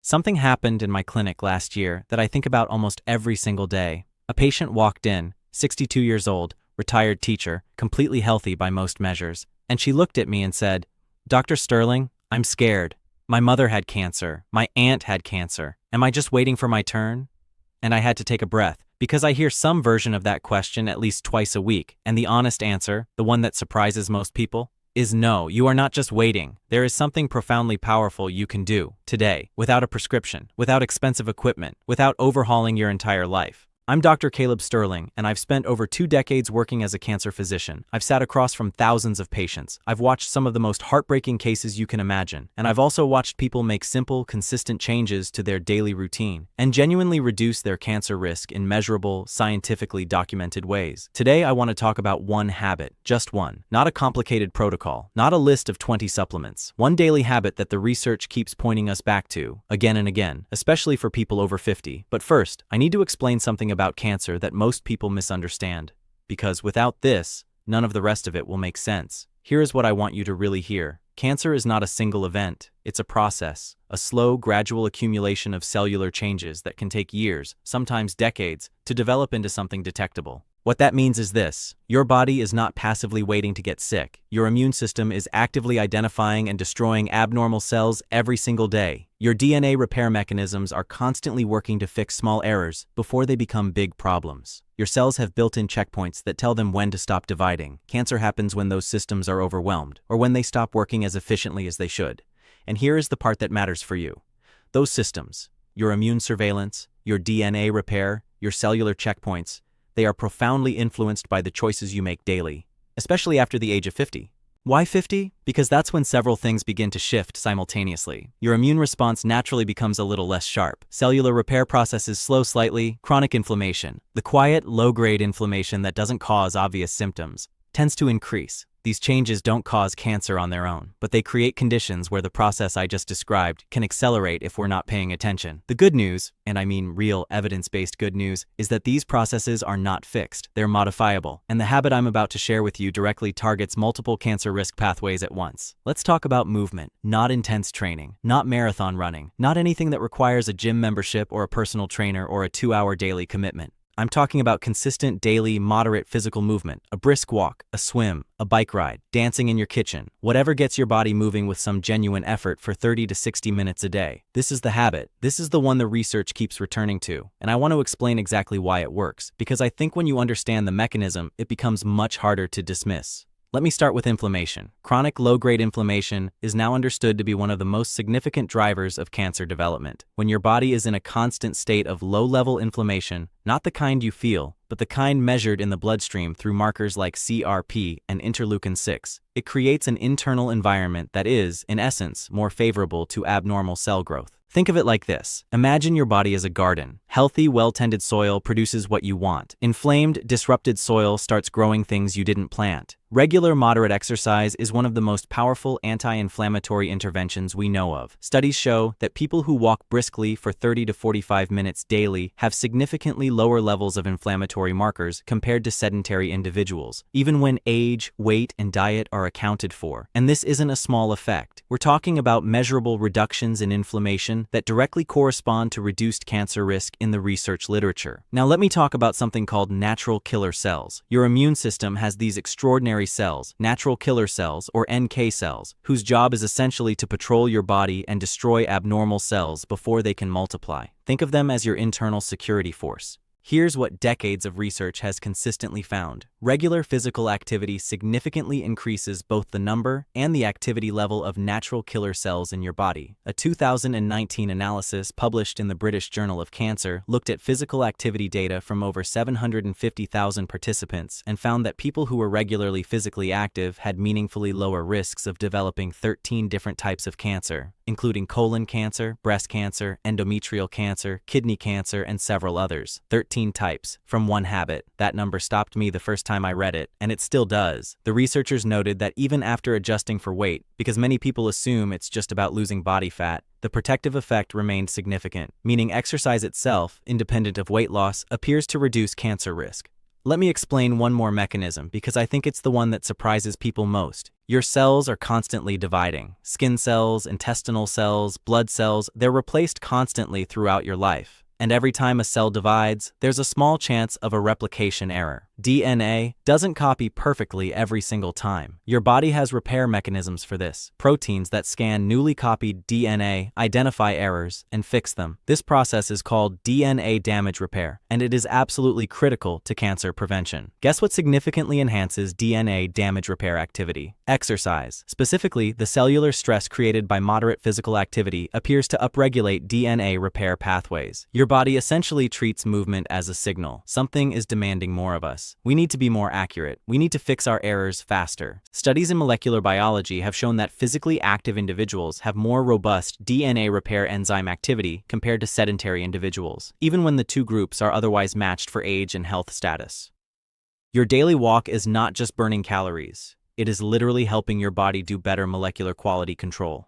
Something happened in my clinic last year that I think about almost every single day. A patient walked in, 62 years old, retired teacher, completely healthy by most measures, and she looked at me and said, "Dr. Sterling, I'm scared. My mother had cancer. My aunt had cancer. Am I just waiting for my turn?" And I had to take a breath, because I hear some version of that question at least twice a week, and the honest answer, the one that surprises most people, is no, you are not just waiting. There is something profoundly powerful you can do, today, without a prescription, without expensive equipment, without overhauling your entire life. I'm Dr. Caleb Sterling, and I've spent over 2 decades working as a cancer physician. I've sat across from thousands of patients. I've watched some of the most heartbreaking cases you can imagine, and I've also watched people make simple, consistent changes to their daily routine and genuinely reduce their cancer risk in measurable, scientifically documented ways. Today, I want to talk about one habit, just one, not a complicated protocol, not a list of 20 supplements, one daily habit that the research keeps pointing us back to, again and again, especially for people over 50. But first, I need to explain something about cancer that most people misunderstand, because without this, none of the rest of it will make sense. Here is what I want you to really hear. Cancer is not a single event. It's a process, a slow, gradual accumulation of cellular changes that can take years, sometimes decades, to develop into something detectable. What that means is this: your body is not passively waiting to get sick. Your immune system is actively identifying and destroying abnormal cells every single day. Your DNA repair mechanisms are constantly working to fix small errors before they become big problems. Your cells have built-in checkpoints that tell them when to stop dividing. Cancer happens when those systems are overwhelmed, or when they stop working as efficiently as they should. And here is the part that matters for you. Those systems, your immune surveillance, your DNA repair, your cellular checkpoints, they are profoundly influenced by the choices you make daily, especially after the age of 50. Why 50? Because that's when several things begin to shift simultaneously. Your immune response naturally becomes a little less sharp. Cellular repair processes slow slightly. Chronic inflammation, the quiet, low-grade inflammation that doesn't cause obvious symptoms, tends to increase. These changes don't cause cancer on their own, but they create conditions where the process I just described can accelerate if we're not paying attention. The good news, and I mean real evidence-based good news, is that these processes are not fixed. They're modifiable, and the habit I'm about to share with you directly targets multiple cancer risk pathways at once. Let's talk about movement, not intense training, not marathon running, not anything that requires a gym membership or a personal trainer or a 2-hour daily commitment. I'm talking about consistent, daily, moderate physical movement, a brisk walk, a swim, a bike ride, dancing in your kitchen, whatever gets your body moving with some genuine effort for 30 to 60 minutes a day. This is the habit. This is the one the research keeps returning to. And I want to explain exactly why it works, because I think when you understand the mechanism, it becomes much harder to dismiss. Let me start with inflammation. Chronic low-grade inflammation is now understood to be one of the most significant drivers of cancer development. When your body is in a constant state of low-level inflammation, not the kind you feel, but the kind measured in the bloodstream through markers like CRP and interleukin-6, it creates an internal environment that is, in essence, more favorable to abnormal cell growth. Think of it like this. Imagine your body as a garden. Healthy, well-tended soil produces what you want. Inflamed, disrupted soil starts growing things you didn't plant. Regular, moderate exercise is one of the most powerful anti-inflammatory interventions we know of. Studies show that people who walk briskly for 30 to 45 minutes daily have significantly lower levels of inflammatory markers compared to sedentary individuals, even when age, weight, and diet are accounted for. And this isn't a small effect. We're talking about measurable reductions in inflammation that directly correspond to reduced cancer risk in the research literature. Now let me talk about something called natural killer cells. Your immune system has these extraordinary cells, natural killer cells, or NK cells, whose job is essentially to patrol your body and destroy abnormal cells before they can multiply. Think of them as your internal security force. Here's what decades of research has consistently found. Regular physical activity significantly increases both the number and the activity level of natural killer cells in your body. A 2019 analysis published in the British Journal of Cancer looked at physical activity data from over 750,000 participants and found that people who were regularly physically active had meaningfully lower risks of developing 13 different types of cancer, including colon cancer, breast cancer, endometrial cancer, kidney cancer, and several others. 13 types, from one habit. That number stopped me the first time I read it, and it still does. The researchers noted that even after adjusting for weight, because many people assume it's just about losing body fat, the protective effect remained significant, meaning exercise itself, independent of weight loss, appears to reduce cancer risk. Let me explain one more mechanism because I think it's the one that surprises people most. Your cells are constantly dividing. Skin cells, intestinal cells, blood cells, they're replaced constantly throughout your life. And every time a cell divides, there's a small chance of a replication error. DNA doesn't copy perfectly every single time. Your body has repair mechanisms for this. Proteins that scan newly copied DNA, identify errors, and fix them. This process is called DNA damage repair, and it is absolutely critical to cancer prevention. Guess what significantly enhances DNA damage repair activity? Exercise. Specifically, the cellular stress created by moderate physical activity appears to upregulate DNA repair pathways. Your body essentially treats movement as a signal. Something is demanding more of us. We need to be more accurate. We need to fix our errors faster. Studies in molecular biology have shown that physically active individuals have more robust DNA repair enzyme activity compared to sedentary individuals, even when the two groups are otherwise matched for age and health status. Your daily walk is not just burning calories. It is literally helping your body do better molecular quality control.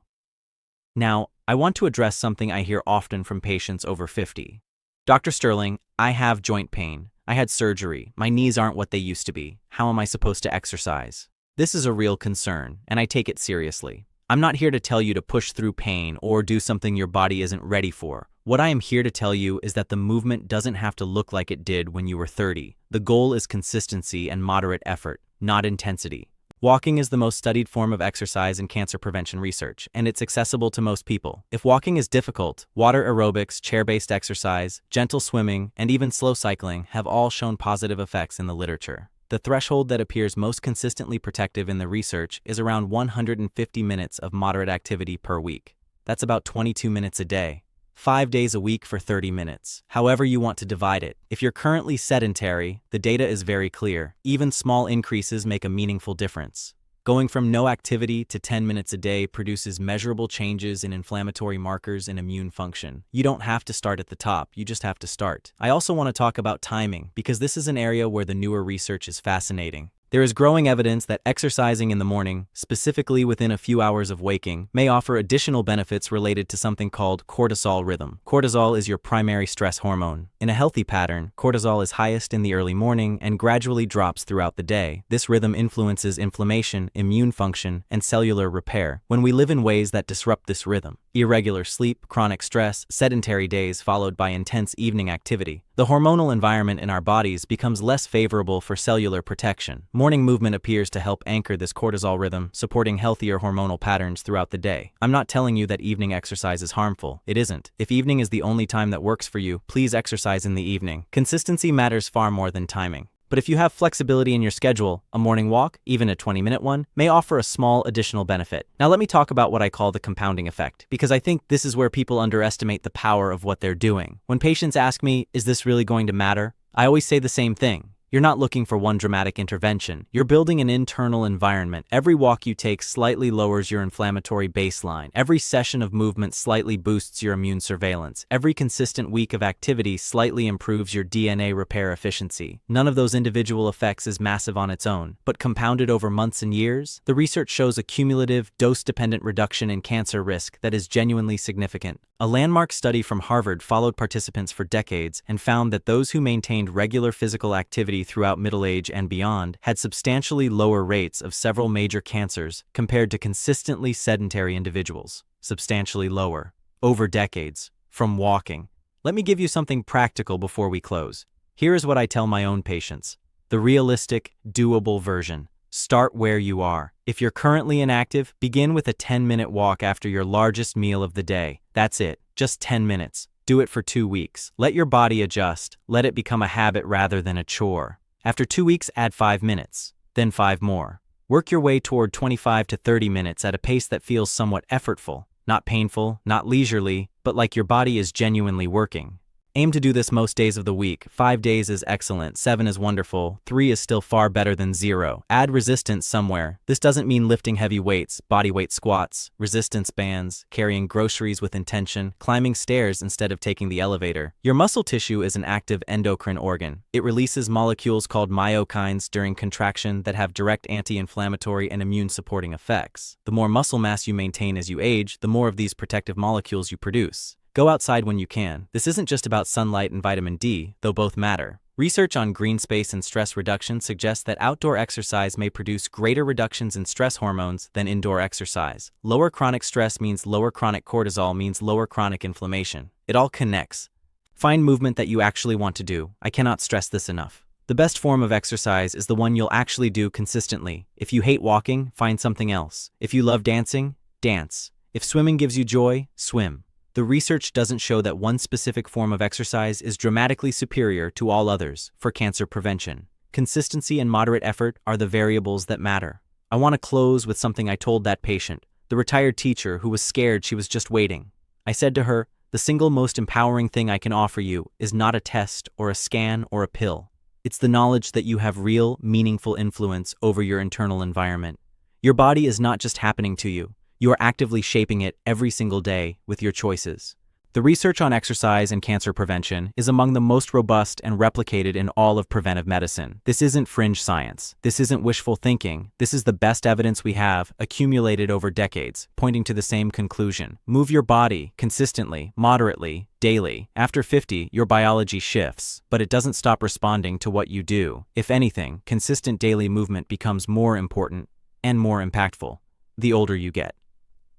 Now, I want to address something I hear often from patients over 50. Dr. Sterling, I have joint pain. I had surgery. My knees aren't what they used to be. How am I supposed to exercise? This is a real concern, and I take it seriously. I'm not here to tell you to push through pain or do something your body isn't ready for. What I am here to tell you is that the movement doesn't have to look like it did when you were 30. The goal is consistency and moderate effort, not intensity. Walking is the most studied form of exercise in cancer prevention research, and it's accessible to most people. If walking is difficult, water aerobics, chair-based exercise, gentle swimming, and even slow cycling have all shown positive effects in the literature. The threshold that appears most consistently protective in the research is around 150 minutes of moderate activity per week. That's about 22 minutes a day. 5 days a week for 30 minutes. However you want to divide it. If you're currently sedentary, the data is very clear. Even small increases make a meaningful difference. Going from no activity to 10 minutes a day produces measurable changes in inflammatory markers and immune function. You don't have to start at the top, you just have to start. I also want to talk about timing, because this is an area where the newer research is fascinating. There is growing evidence that exercising in the morning, specifically within a few hours of waking, may offer additional benefits related to something called cortisol rhythm. Cortisol is your primary stress hormone. In a healthy pattern, cortisol is highest in the early morning and gradually drops throughout the day. This rhythm influences inflammation, immune function, and cellular repair. When we live in ways that disrupt this rhythm, irregular sleep, chronic stress, sedentary days followed by intense evening activity, the hormonal environment in our bodies becomes less favorable for cellular protection. Morning movement appears to help anchor this cortisol rhythm, supporting healthier hormonal patterns throughout the day. I'm not telling you that evening exercise is harmful. It isn't. If evening is the only time that works for you, please exercise in the evening. Consistency matters far more than timing. But if you have flexibility in your schedule, a morning walk, even a 20-minute one, may offer a small additional benefit. Now let me talk about what I call the compounding effect, because I think this is where people underestimate the power of what they're doing. When patients ask me, is this really going to matter? I always say the same thing. You're not looking for one dramatic intervention. You're building an internal environment. Every walk you take slightly lowers your inflammatory baseline. Every session of movement slightly boosts your immune surveillance. Every consistent week of activity slightly improves your DNA repair efficiency. None of those individual effects is massive on its own, but compounded over months and years, the research shows a cumulative, dose-dependent reduction in cancer risk that is genuinely significant. A landmark study from Harvard followed participants for decades and found that those who maintained regular physical activity throughout middle age and beyond had substantially lower rates of several major cancers compared to consistently sedentary individuals. Substantially lower. Over decades. From walking. Let me give you something practical before we close. Here is what I tell my own patients. The realistic, doable version. Start where you are. If you're currently inactive, begin with a 10-minute walk after your largest meal of the day. That's it. Just 10 minutes. Do it for 2 weeks. Let your body adjust. Let it become a habit rather than a chore. After 2 weeks, add 5 minutes. Then 5 more. Work your way toward 25 to 30 minutes at a pace that feels somewhat effortful. Not painful, not leisurely, but like your body is genuinely working. Aim to do this most days of the week. 5 days is excellent, 7 is wonderful, 3 is still far better than 0. Add resistance somewhere. This doesn't mean lifting heavy weights, bodyweight squats, resistance bands, carrying groceries with intention, climbing stairs instead of taking the elevator. Your muscle tissue is an active endocrine organ. It releases molecules called myokines during contraction that have direct anti-inflammatory and immune-supporting effects. The more muscle mass you maintain as you age, the more of these protective molecules you produce. Go outside when you can. This isn't just about sunlight and vitamin D, though both matter. Research on green space and stress reduction suggests that outdoor exercise may produce greater reductions in stress hormones than indoor exercise. Lower chronic stress means lower chronic cortisol means lower chronic inflammation. It all connects. Find movement that you actually want to do. I cannot stress this enough. The best form of exercise is the one you'll actually do consistently. If you hate walking, find something else. If you love dancing, dance. If swimming gives you joy, swim. The research doesn't show that one specific form of exercise is dramatically superior to all others for cancer prevention. Consistency and moderate effort are the variables that matter. I want to close with something I told that patient, the retired teacher who was scared she was just waiting. I said to her, "The single most empowering thing I can offer you is not a test or a scan or a pill. It's the knowledge that you have real, meaningful influence over your internal environment. Your body is not just happening to you. You are actively shaping it every single day with your choices." The research on exercise and cancer prevention is among the most robust and replicated in all of preventive medicine. This isn't fringe science. This isn't wishful thinking. This is the best evidence we have, accumulated over decades, pointing to the same conclusion. Move your body consistently, moderately, daily. After 50, your biology shifts, but it doesn't stop responding to what you do. If anything, consistent daily movement becomes more important and more impactful the older you get.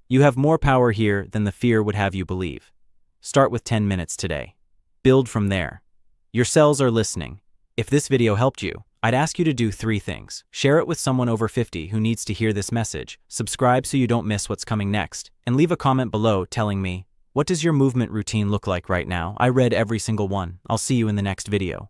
You have more power here than the fear would have you believe. Start with 10 minutes today. Build from there. Your cells are listening. If this video helped you, I'd ask you to do 3 things. Share it with someone over 50 who needs to hear this message, subscribe so you don't miss what's coming next, and leave a comment below telling me, what does your movement routine look like right now? I read every single one. I'll see you in the next video.